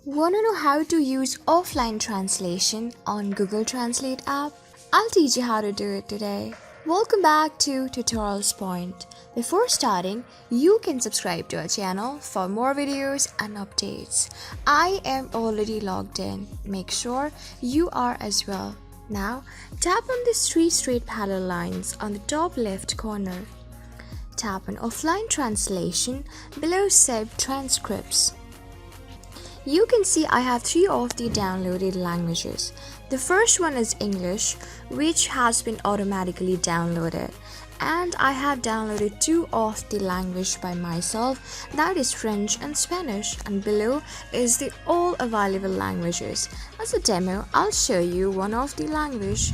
Wanna know how to use offline translation on Google Translate app? I'll teach you how to do it today. Welcome back to Tutorials Point. Before starting, you can subscribe to our channel for more videos and updates. I am already logged in. Make sure you are as well. Now, tap on the three straight parallel lines on the top left corner. Tap on Offline Translation below SEB Transcripts. You can see I have three of the downloaded languages. The first one is English, which has been automatically downloaded. And I have downloaded two of the language by myself, that is French and Spanish. And below is the all available languages. As a demo, I'll show you one of the language.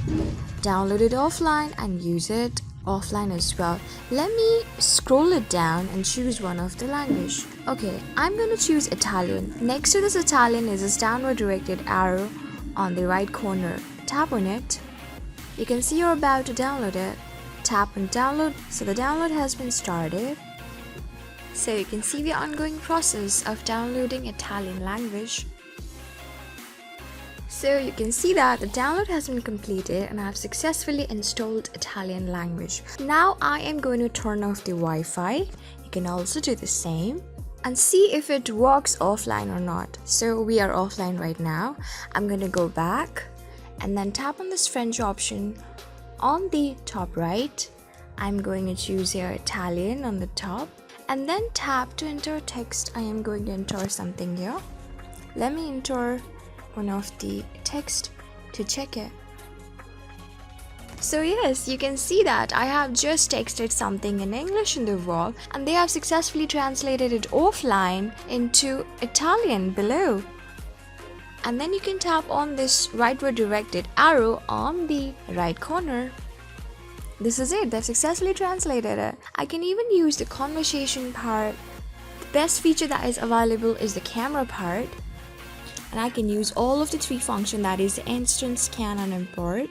Download it offline and use it offline as well. Let me scroll it down and choose one of the language. Okay, I'm gonna choose Italian. Next to this Italian is this downward directed arrow on the right corner. Tap on it. You can see you're about to download it. Tap on download. So the download has been started. So you can see the ongoing process of downloading Italian language. So you can see that the download has been completed and I have successfully installed Italian language. Now I am going to turn off the Wi-Fi. You can also do the same and see if it works offline or not. So we are offline right now. I'm going to go back and then tap on this French option on the top right. I'm going to choose here Italian on the top and then tap to enter text. I am going to enter something here. Let me enter one of the text to check it. So yes, you can see that I have just texted something in English in the wall and they have successfully translated it offline into Italian below. And then you can tap on this rightward directed arrow on the right corner. This is it, they've successfully translated it. I can even use the conversation part. The best feature that is available is the camera part. And I can use all of the three functions, that is instant, scan and import.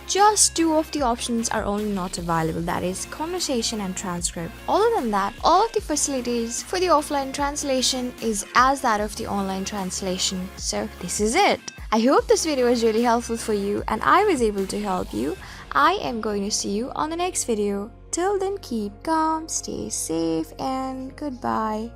Just two of the options are only not available, that is conversation and transcript. Other than that, all of the facilities for the offline translation is as that of the online translation. So this is it. I hope this video was really helpful for you and I was able to help you. I am going to see you on the next video. Till then, keep calm, stay safe and goodbye.